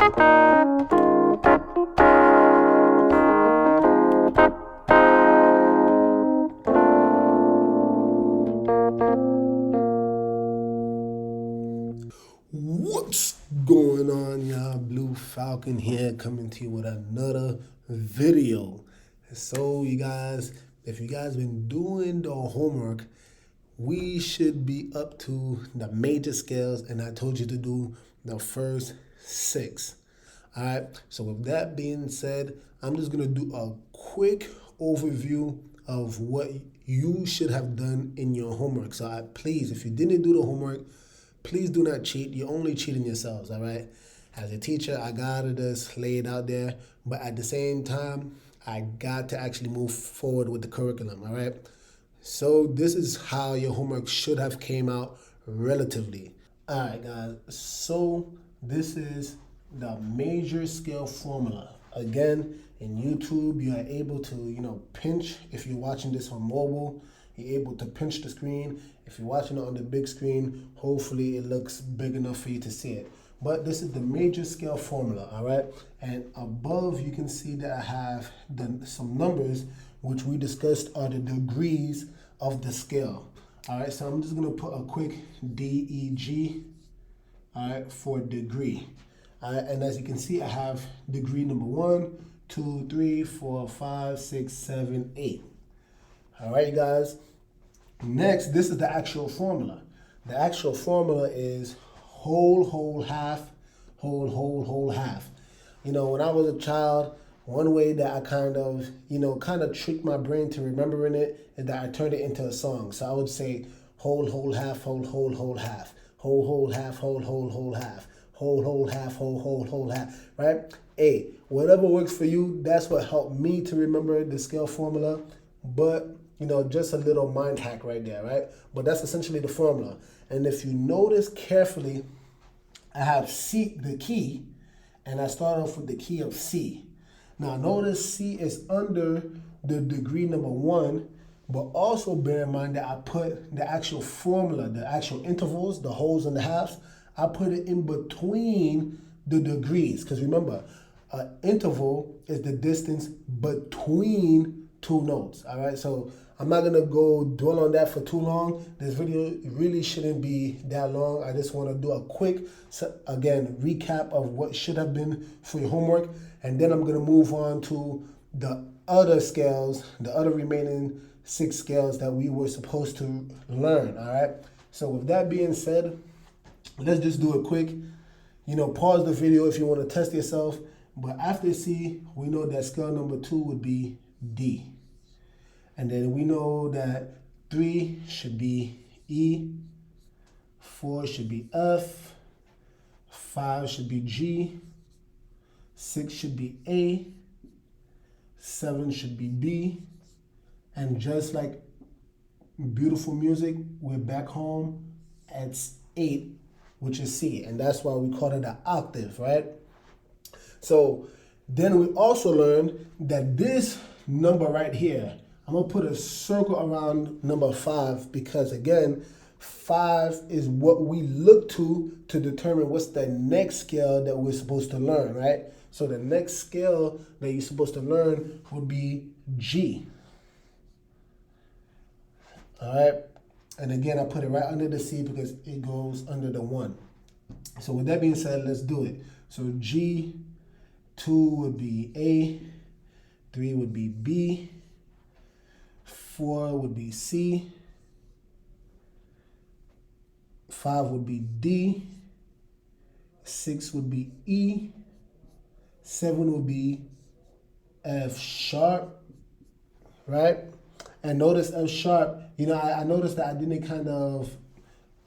What's going on, y'all? Blue Falcon here, coming to you with another video. So, you guys, if you guys been doing the homework, we should be up to the major scales, and I told you to do the first 6. All right. So, with that being said, I'm just gonna do a quick overview of what you should have done in your homework. So, please, if you didn't do the homework, please do not cheat. You're only cheating yourselves, all right? As a teacher, I gotta just lay it out there, but at the same time, I got to actually move forward with the curriculum, all right? So this is how your homework should have came out relatively. All right, guys, so this is the major scale formula. Again, in YouTube, you are able to, pinch if you're watching this on mobile. You're able to pinch the screen. If you're watching it on the big screen, hopefully it looks big enough for you to see it. But this is the major scale formula, all right? And above, you can see that I have some numbers, which we discussed are the degrees of the scale. All right, so I'm just gonna put a quick DEG, all right, for degree. All right, and as you can see, I have degree number 1, 2, 3, 4, 5, 6, 7, 8. All right, guys. Next, this is the actual formula. The actual formula is whole, half, whole, half. When I was a child, one way that I kind of tricked my brain to remembering it is that I turned it into a song. So I would say whole, half, whole, half, whole, half, whole, half, whole, half, whole, half, right? Hey, whatever works for you, that's what helped me to remember the scale formula. But just a little mind hack right there, right? But that's essentially the formula. And if you notice carefully, I have C, the key, and I start off with the key of C. Now notice C is under the degree number 1, but also bear in mind that I put the actual formula, the actual intervals, the wholes and the halves, I put it in between the degrees. Because remember, an interval is the distance between 2 notes, all right? So I'm not gonna go dwell on that for too long. This video really shouldn't be that long. I just wanna do a quick, again, recap of what should have been for your homework. And then I'm gonna move on to the other scales, the other remaining 6 scales that we were supposed to learn, all right? So with that being said, let's just do a quick, pause the video if you wanna test yourself. But after C, we know that scale number 2 would be D. And then we know that 3 should be E, 4 should be F, 5 should be G, 6 should be A, 7 should be B, and just like beautiful music, we're back home at 8, which is C, and that's why we call it an octave, right? So then we also learned that this number right here, I'm gonna put a circle around number 5 because again, 5 is what we look to determine what's the next scale that we're supposed to learn, right? So the next scale that you're supposed to learn would be G. All right, and again, I put it right under the C because it goes under the 1. So with that being said, let's do it. So G, 2 would be A, 3 would be B, 4 would be C, 5 would be D, 6 would be E, 7 would be F sharp, right? And notice F sharp, I noticed that I didn't kind of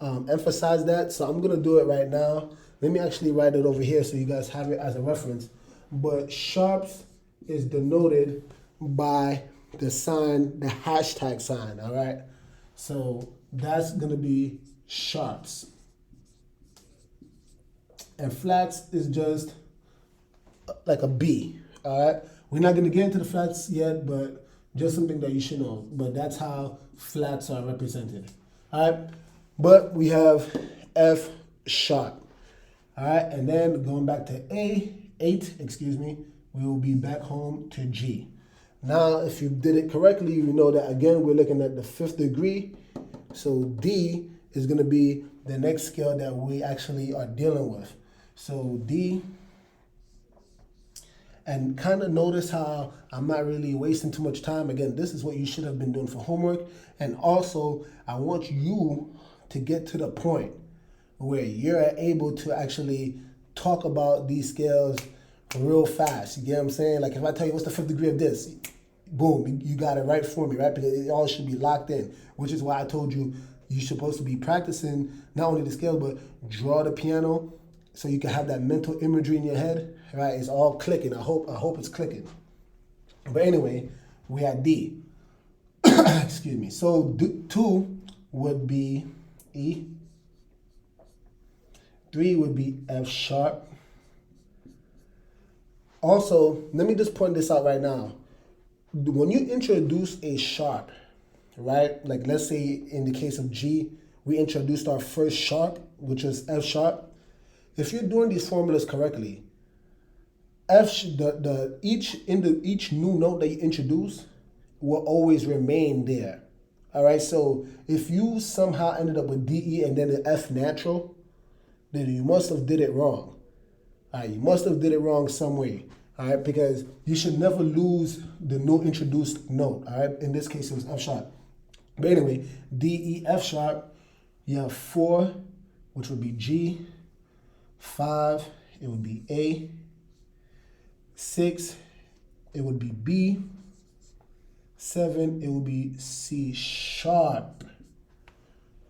emphasize that, so I'm gonna do it right now. Let me actually write it over here so you guys have it as a reference. But sharps is denoted by the sign, the hashtag sign, all right? So that's gonna be sharps. And flats is just like a B, all right? We're not gonna get into the flats yet, but just something that you should know. But that's how flats are represented, all right? But we have F sharp. All right, and then going back to A8, excuse me, we will be back home to G. Now, if you did it correctly, you know that again, we're looking at the 5th degree. So D is gonna be the next scale that we actually are dealing with. So D, and kind of notice how I'm not really wasting too much time. Again, this is what you should have been doing for homework. And also, I want you to get to the point where you're able to actually talk about these scales real fast. You get what I'm saying? Like if I tell you what's the 5th degree of this, boom, you got it right for me, right? Because it all should be locked in, which is why I told you you're supposed to be practicing not only the scale, but draw the piano so you can have that mental imagery in your head, right? It's all clicking. I hope it's clicking. But anyway, we had D. Excuse me. So 2 would be E. 3 would be F sharp. Also, let me just point this out right now. When you introduce a sharp, right? Like let's say in the case of G, we introduced our first sharp, which is F sharp. If you're doing these formulas correctly, each new note that you introduce will always remain there. All right. So if you somehow ended up with D, E, and then an F natural, then you must have did it wrong. All right, you must have did it wrong some way. All right, because you should never lose the new introduced note. All right, in this case it was F sharp. But anyway, D, E, F sharp. You have 4, which would be G. 5, it would be A. 6, it would be B. 7, it would be C sharp.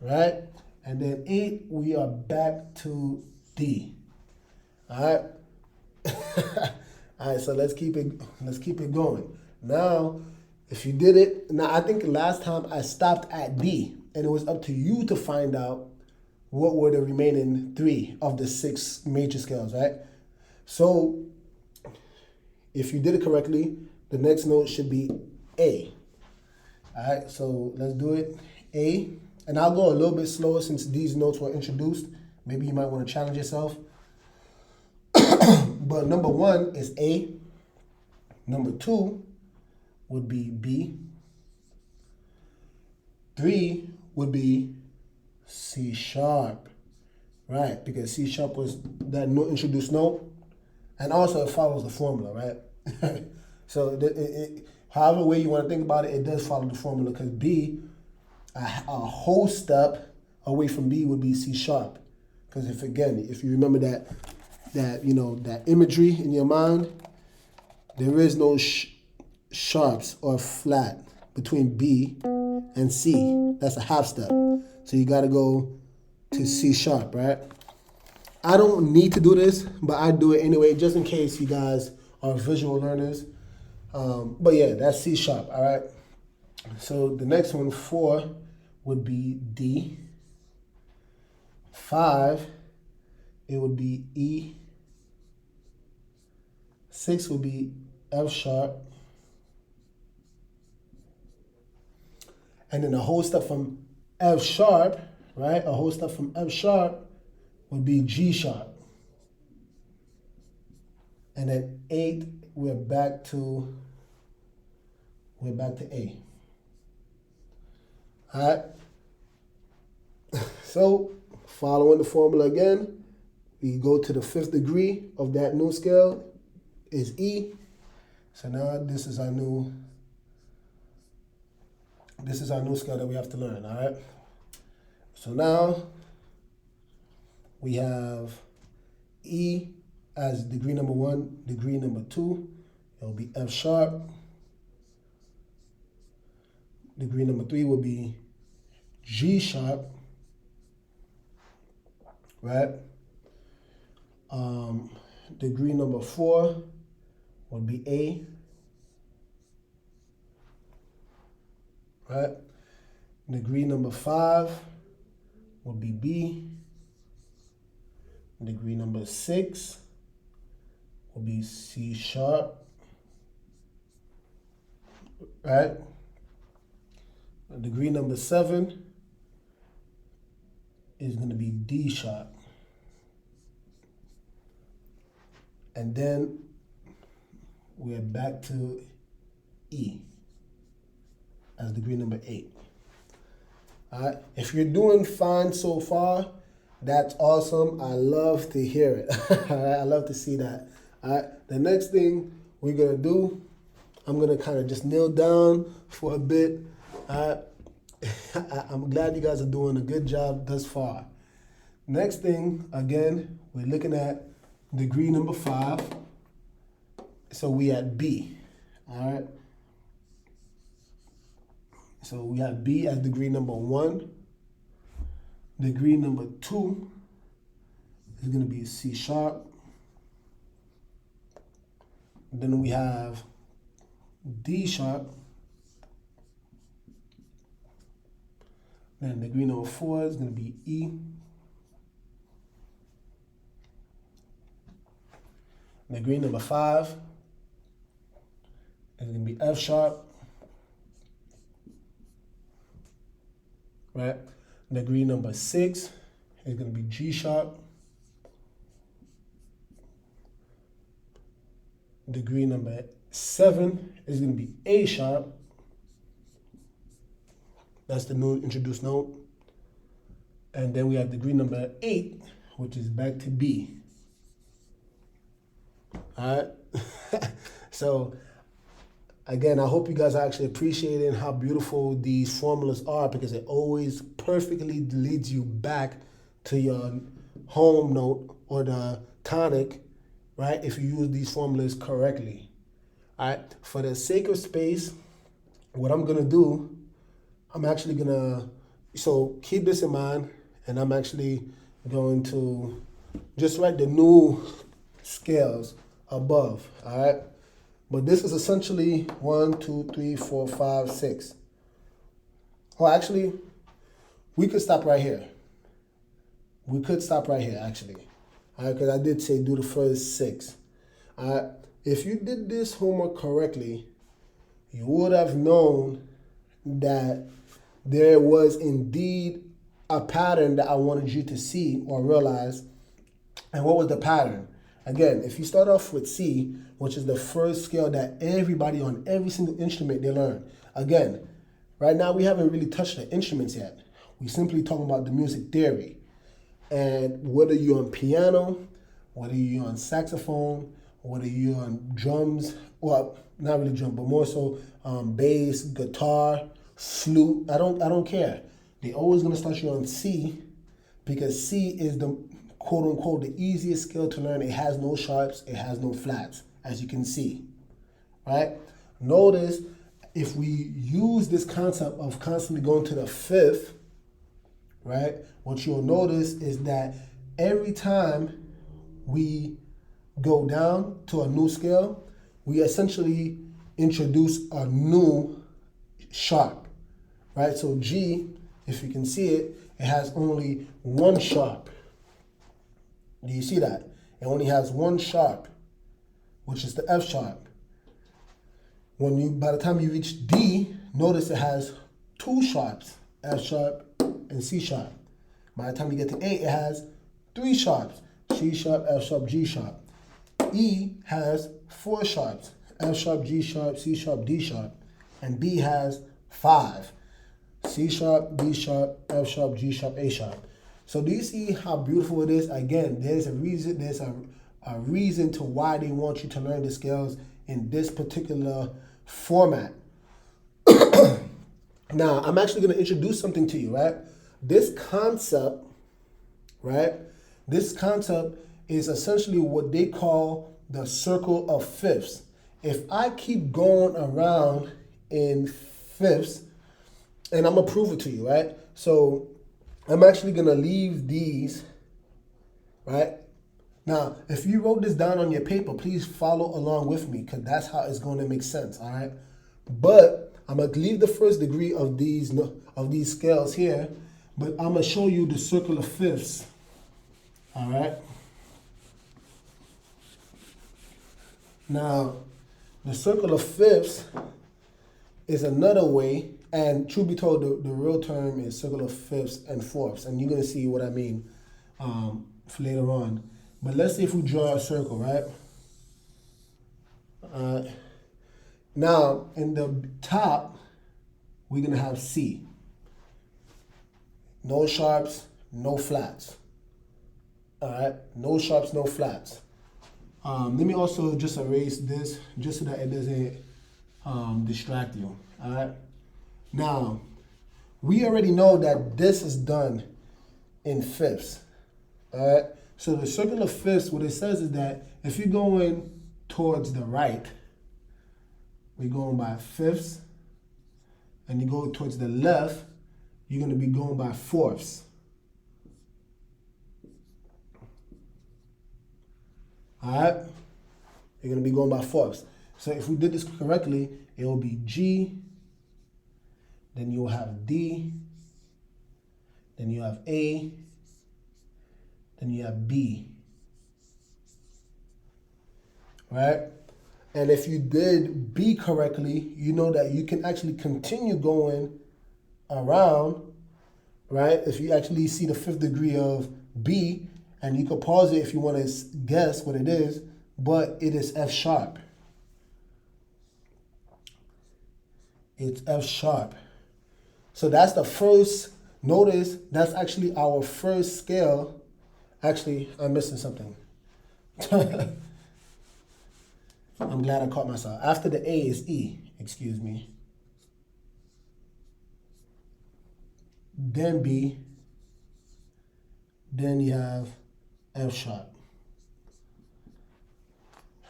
Right? And then 8, we are back to D. All right. All right, so let's keep it going. Now, if you did it, now I think last time I stopped at D, and it was up to you to find out what were the remaining 3 of the 6 major scales, right? So, if you did it correctly, the next note should be A. All right, so let's do it. A, and I'll go a little bit slower since these notes were introduced. Maybe you might want to challenge yourself. But number 1 is A. Number 2 would be B. 3 would be C sharp, right? Because C sharp was that note introduced note, and also it follows the formula, right? So however way you want to think about it, it does follow the formula. Because B, a whole step away from B would be C sharp. Because if you remember that imagery in your mind, there is no sharps or flat between B and C. That's a half step. So you got to go to C sharp, right? I don't need to do this, but I do it anyway, just in case you guys are visual learners. But yeah, that's C sharp, all right? So the next one, 4, would be D. 5, it would be E. 6 would be F sharp. And then a whole step from F sharp, right? A whole step from F sharp would be G sharp. And then 8, we're back to A. All right. So following the formula again, we go to the 5th degree of that new scale is E. So now this is our new scale that we have to learn, all right? So now we have E as degree number 1, degree number 2. It'll be F sharp. Degree number 3 will be G sharp, right? Degree number 4 would be A, right? Degree number 5 would be B. Degree number 6 will be C sharp, right? Degree number 7 is going to be D sharp. and then we're back to E as degree number 8. All right. If you're doing fine so far, that's awesome. I love to hear it. All right. I love to see that. All right. The next thing we're gonna do, I'm gonna kind of just kneel down for a bit. All right. I'm glad you guys are doing a good job thus far. Next thing, again, we're looking at degree number 5. So we at B. All right. So we have B as degree number 1. Degree number 2 is going to be C sharp. Then we have D sharp. Then degree number 4 is going to be E. Degree number 5 is going to be F sharp. Right? Degree number 6 is going to be G sharp. Degree number 7 is going to be A sharp. That's the new introduced note. And then we have degree number 8, which is back to B. All right. So again, I hope you guys are actually appreciating how beautiful these formulas are, because it always perfectly leads you back to your home note or the tonic, right? If you use these formulas correctly. All right. For the sake of space, what I'm gonna do, I'm actually gonna, so keep this in mind, and I'm actually going to just write the new scales above. All right. But this is essentially 1, 2, 3, 4, 5, 6. Well, actually, we could stop right here. We could stop right here, actually. All right, because I did say do the first 6. All right. If you did this homework correctly, you would have known that there was indeed a pattern that I wanted you to see or realize. And what was the pattern? Again, if you start off with C, which is the first scale that everybody on every single instrument they learn. Again, right now we haven't really touched the instruments yet. We're simply talking about the music theory. And whether you're on piano, whether you're on saxophone, whether you're on drums, well, not really drum, but more so bass, guitar, flute, I don't care. They're always gonna start you on C, because C is the quote unquote the easiest scale to learn. It has no sharps, it has no flats, as you can see, right? Notice if we use this concept of constantly going to the 5th, right? What you'll notice is that every time we go down to a new scale, we essentially introduce a new sharp, right? So G, if you can see it, it has only one sharp. Do you see that? It only has one sharp, which is the F sharp. By the time you reach D, notice it has 2 sharps, F sharp and C sharp. By the time you get to A, it has 3 sharps, C sharp, F sharp, G sharp. E has 4 sharps, F sharp, G sharp, C sharp, D sharp. And B has 5, C sharp, D sharp, F sharp, G sharp, A sharp. So do you see how beautiful it is? Again, there's a reason to why they want you to learn the scales in this particular format. Now, I'm actually going to introduce something to you, right? This concept, right? This concept is essentially what they call the circle of fifths. If I keep going around in fifths, and I'm going to prove it to you, right? So I'm actually going to leave these, right? Now, if you wrote this down on your paper, please follow along with me, because that's how it's going to make sense, all right? But I'm going to leave the first degree of these scales here, but I'm going to show you the circle of fifths, all right? Now, the circle of fifths is another way, and truth be told, the real term is circle of fifths and fourths, and you're going to see what I mean later on. But let's say if we draw a circle, right? Now, in the top, we're going to have C. No sharps, no flats. All right, no sharps, no flats. Let me also just erase this just so that it doesn't distract you. All right. Now, we already know that this is done in fifths. All right. So the circular fifths, what it says is that if you're going towards the right, we're going by fifths, and you go towards the left, you're going to be going by fourths. All right? You're going to be going by fourths. So if we did this correctly, it will be G, then you'll have D, then you have A, then you have B. Right? And if you did B correctly, you know that you can actually continue going around, right? If you actually see the fifth degree of B, and you could pause it if you want to guess what it is, but it is F sharp. It's F sharp. So that's the first, notice that's actually our first scale. Actually, I'm missing something. I'm glad I caught myself. After the A is E, excuse me. Then B. Then you have F sharp.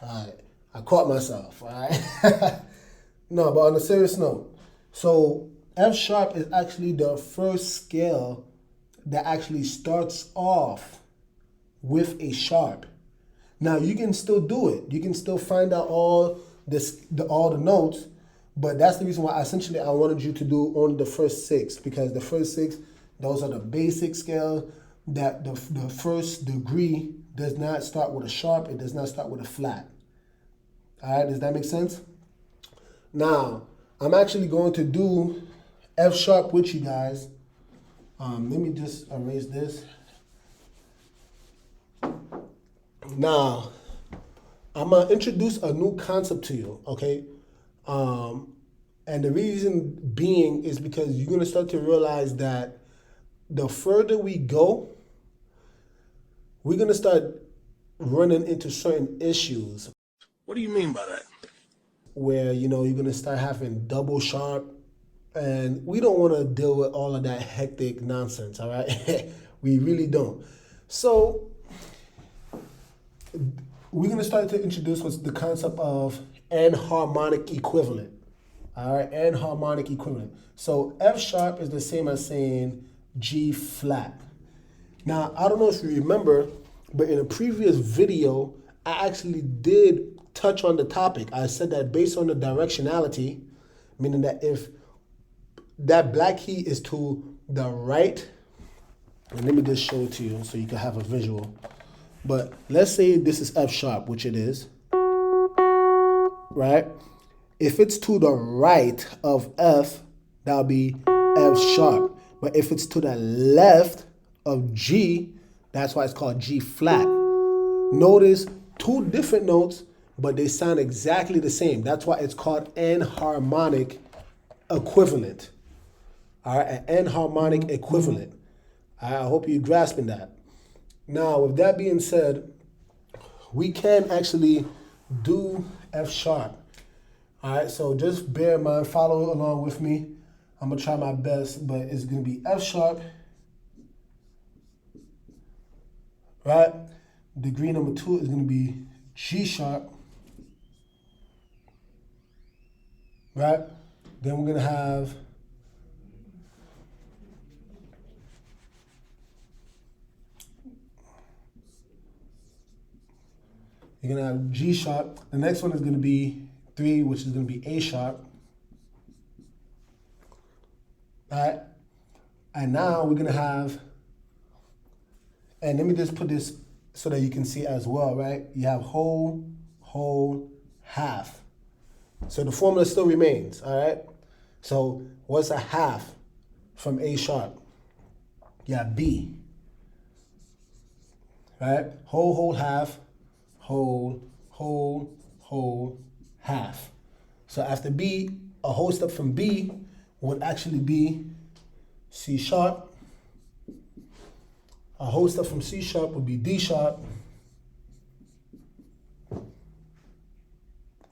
All right, I caught myself, all right? No, but on a serious note, so F sharp is actually the first scale that actually starts off with a sharp. Now you can still do it. You can still find out all the notes, but that's the reason why essentially I wanted you to do only the first six, because the first six, those are the basic scale that the first degree does not start with a sharp, it does not start with a flat. All right, does that make sense? Now, I'm actually going to do F sharp with you guys. Let me just erase this. Now, I'm going to introduce a new concept to you, okay? And the reason being is because you're going to start to realize that the further we go, we're going to start running into certain issues. What do you mean by that? Where, you're going to start having double sharp, and we don't want to deal with all of that hectic nonsense, all right? We really don't. So we're going to start to introduce what's the concept of enharmonic equivalent. All right, enharmonic equivalent. So F sharp is the same as saying G flat. Now, I don't know if you remember, but in a previous video, I actually did touch on the topic. I said that based on the directionality, meaning that if that black key is to the right, and let me just show it to you so you can have a visual. But let's say this is F sharp, which it is, right? If it's to the right of F, that'll be F sharp. But if it's to the left of G, that's why it's called G flat. Notice two different notes, but they sound exactly the same. That's why it's called enharmonic equivalent. All right, an enharmonic equivalent. I hope you're grasping that. Now, with that being said, we can actually do F sharp. All right, so just bear in mind, follow along with me. I'm going to try my best, but it's going to be F sharp, right? Degree number 2 is going to be G sharp, right? Then we're going to have you're going to have G sharp. The next one is going to be 3, which is going to be A sharp. All right. And now we're going to have, and let me just put this so that you can see as well, right? You have whole, whole, half. So the formula still remains, all right? So what's a half from A sharp? You have B, right? Whole, whole, half, whole, whole, whole, half. So after B, a whole step from B would actually be C sharp. A whole step from C sharp would be D sharp.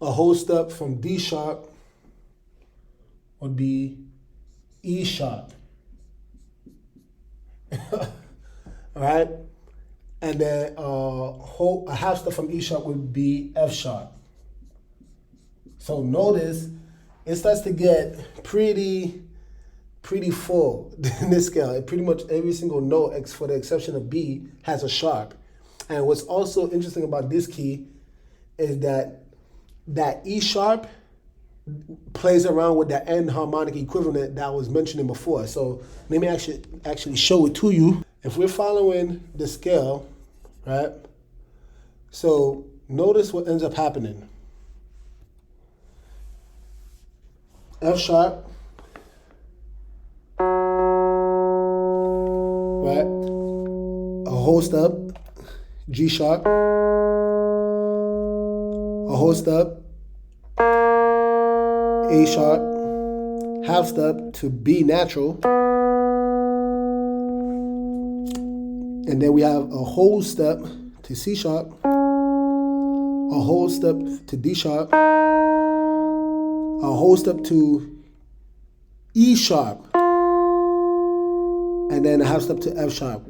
A whole step from D sharp would be E sharp. All right? And then a half step from E sharp would be F sharp. So notice it starts to get pretty full in this scale. Pretty much every single note, for the exception of B, has a sharp. And what's also interesting about this key is that E sharp plays around with the N harmonic equivalent that I was mentioning before. So let me actually show it to you. If we're following the scale, right? So notice what ends up happening. F sharp, right? A whole step, G sharp, a whole step, A sharp, half step to B natural, and then we have a whole step to C sharp, a whole step to D sharp, a whole step to E sharp, and then a half step to F sharp.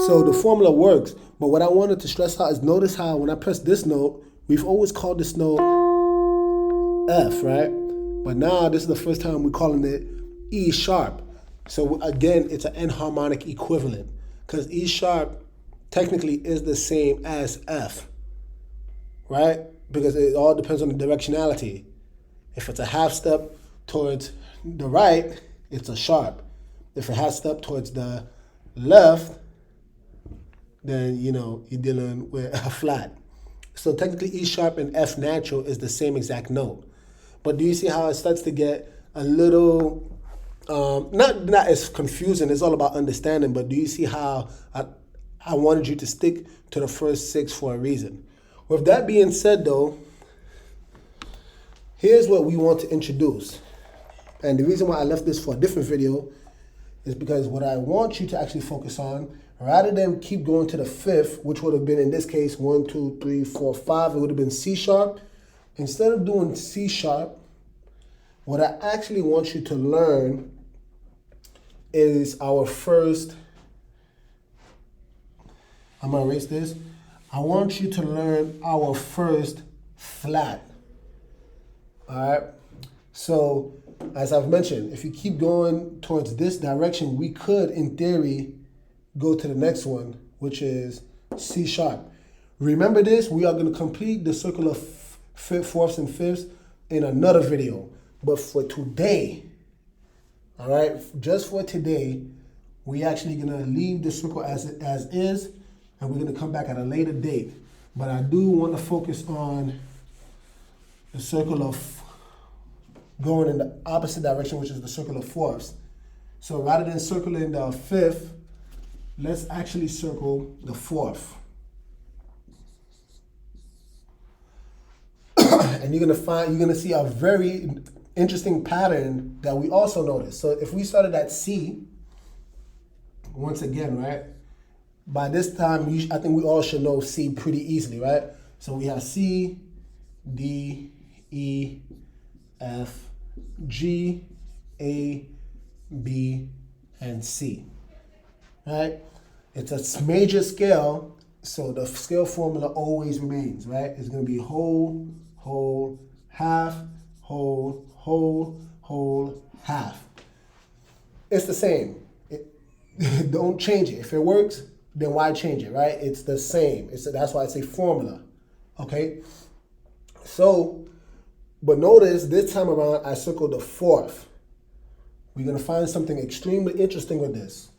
So the formula works, but what I wanted to stress out is notice how when I press this note, we've always called this note F, right? But now this is the first time we're calling it E sharp. So again, it's an N harmonic equivalent because E sharp technically is the same as F, right? Because it all depends on the directionality. If it's a half step towards the right, it's a sharp. If it has step towards the left, then you're dealing with a flat. So technically E sharp and F natural is the same exact note. But do you see how it starts to get a little, not as confusing, it's all about understanding, but do you see how I wanted you to stick to the first 6 for a reason? With that being said though, here's what we want to introduce. And the reason why I left this for a different video is because what I want you to actually focus on, rather than keep going to the 5th, which would have been in this case 1, 2, 3, 4, 5, it would have been C sharp. Instead of doing C sharp, what I actually want you to learn is our first, I'm gonna erase this. I want you to learn our first flat. All right. So as I've mentioned, if you keep going towards this direction, we could, in theory, go to the next one, which is C sharp. Remember this, we are going to complete the circle of fourths and fifths in another video. But for today, all right, just for today, we actually going to leave the circle as is, and we're going to come back at a later date. But I do want to focus on the circle of going in the opposite direction, which is the circle of fourths. So rather than circling the 5th, let's actually circle the 4th. And you're gonna see a very interesting pattern that we also noticed. So if we started at C, once again, right? By this time, I think we all should know C pretty easily, right? So we have C, D, E, F, G, A, B, and C, right? It's a major scale, so the scale formula always remains, right? It's going to be whole, whole, half, whole, whole, whole, half. It's the same. Don't change it. If it works, then why change it, right? It's the same. That's why it's a formula, okay? So, but notice this time around, I circled the 4th. We're going to find something extremely interesting with this.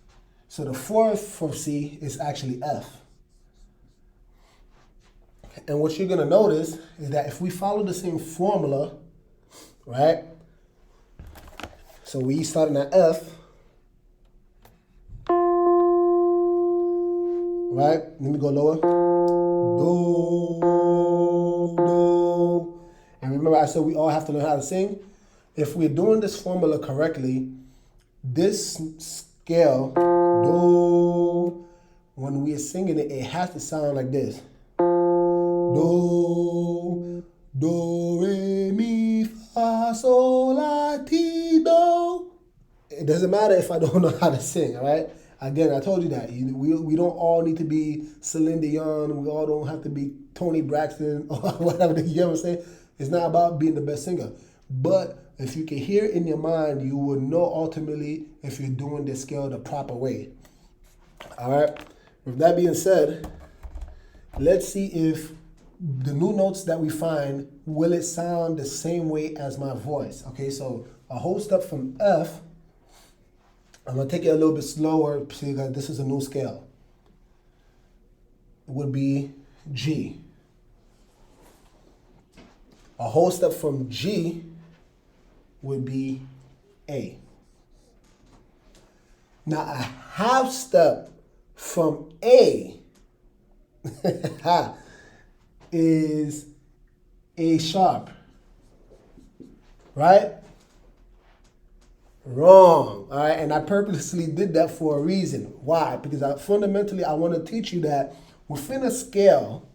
So the 4th from C is actually F. And what you're going to notice is that if we follow the same formula, right? So we starting at F, right? Let me go lower. Do, do. And remember I said we all have to learn how to sing? If we're doing this formula correctly, this scale, do, when we're singing it, it has to sound like this. Do, do, re, mi, fa, sol, la, ti, do. It doesn't matter if I don't know how to sing, all right? Again, I told you that. We don't all need to be Celine Dion. We all don't have to be Tony Braxton or whatever. You know what I'm saying? It's not about being the best singer. But if you can hear it in your mind, you will know ultimately if you're doing this scale the proper way. All right? With that being said, let's see if the new notes that we find, will it sound the same way as my voice? Okay, so a whole step from F. I'm going to take it a little bit slower because this is a new scale. It would be G. A whole step from G would be A. Now a half step from A is A sharp, right? Wrong, all right? And I purposely did that for a reason. Why? Because fundamentally, I want to teach you that within a scale,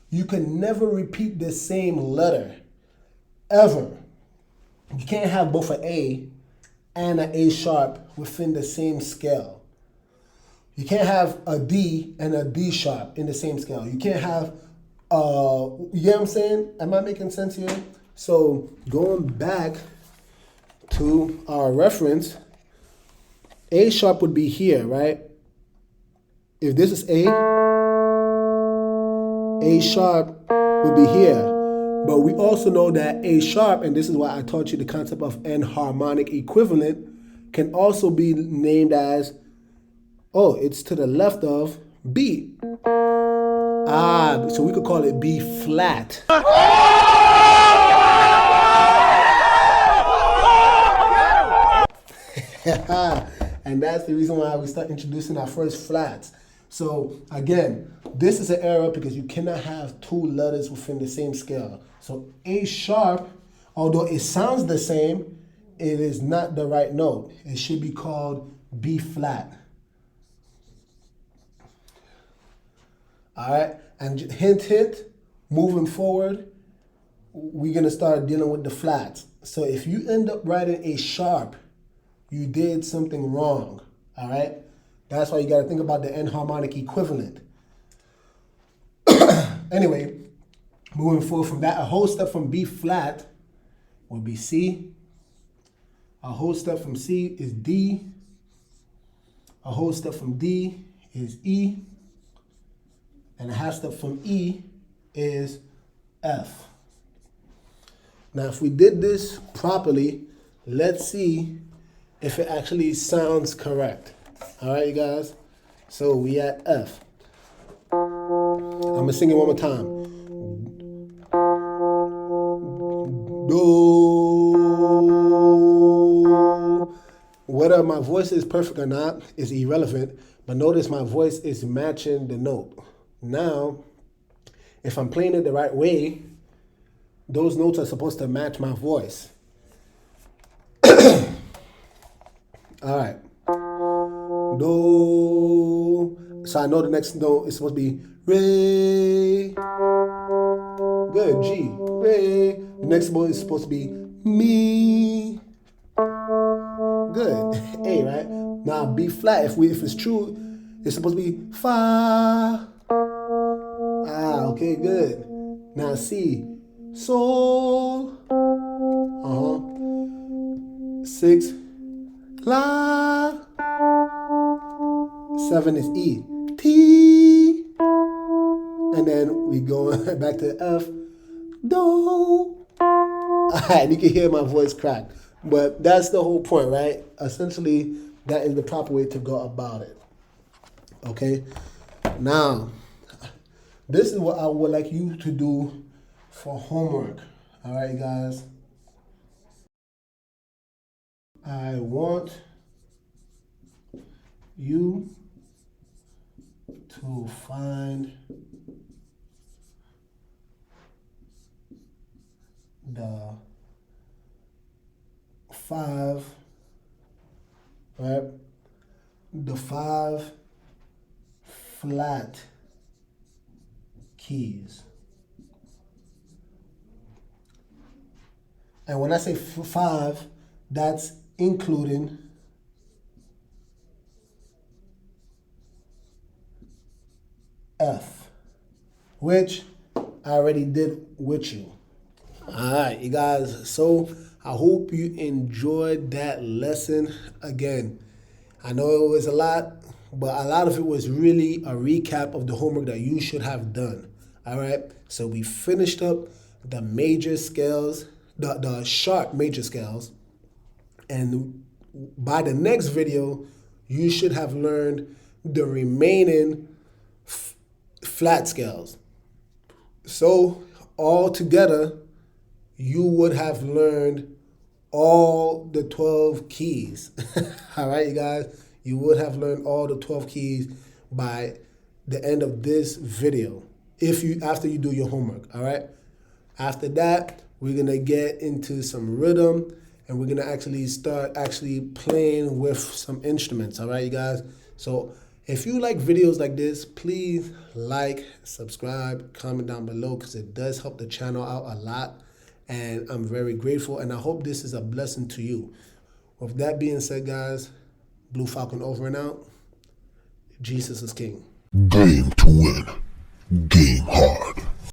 you can never repeat the same letter, ever. You can't have both an A and an A sharp within the same scale. You can't have a D and a D sharp in the same scale. You can't have, you know what I'm saying? Am I making sense here? So going back to our reference, A sharp would be here, right? If this is A sharp would be here. But we also know that A sharp, and this is why I taught you the concept of enharmonic equivalent, can also be named as, oh, it's to the left of B. So we could call it B flat. And that's the reason why we start introducing our first flats. So again, this is an error because you cannot have two letters within the same scale. So A sharp, although it sounds the same, it is not the right note. It should be called B flat. All right, and hint, moving forward, we're gonna start dealing with the flats. So if you end up writing A sharp, you did something wrong, all right? That's why you gotta think about the enharmonic equivalent. Anyway, moving forward from that, a whole step from B flat would be C. A whole step from C is D. A whole step from D is E. And a half step from E is F. Now, if we did this properly, let's see if it actually sounds correct. All right, you guys? So we at F. I'm gonna sing it one more time. Do. Whether my voice is perfect or not is irrelevant, but notice my voice is matching the note. Now, if I'm playing it the right way, those notes are supposed to match my voice. All right. Do. So I know the next note is supposed to be Re. Good. G. Re. The next note is supposed to be Mi. Good. A, right? Now B flat, if it's true, it's supposed to be Fa. Okay, good. Now C. Sol. 6. La. 7 is E. T. And then we go back to F. Do. All right, you can hear my voice crack. But that's the whole point, right? Essentially, that is the proper way to go about it. Okay? Now, this is what I would like you to do for homework. All right, guys? I want you to find the 5, right? The 5 flat keys. And when I say 5, that's including F, which I already did with you. All right, you guys. So I hope you enjoyed that lesson. Again, I know it was a lot, but a lot of it was really a recap of the homework that you should have done. All right. So we finished up the major scales, the sharp major scales, and by the next video, you should have learned the remaining flat scales. So all together, you would have learned all the 12 keys. All right, you guys, you would have learned all the 12 keys by the end of this video, after you do your homework. All right. After that, we're gonna get into some rhythm, and we're gonna start playing with some instruments. All right, you guys. So if you like videos like this, please like, subscribe, comment down below, because it does help the channel out a lot. And I'm very grateful, and I hope this is a blessing to you. With that being said, guys, BlueFalcon over and out. Jesus is King. Game to win. Game hard.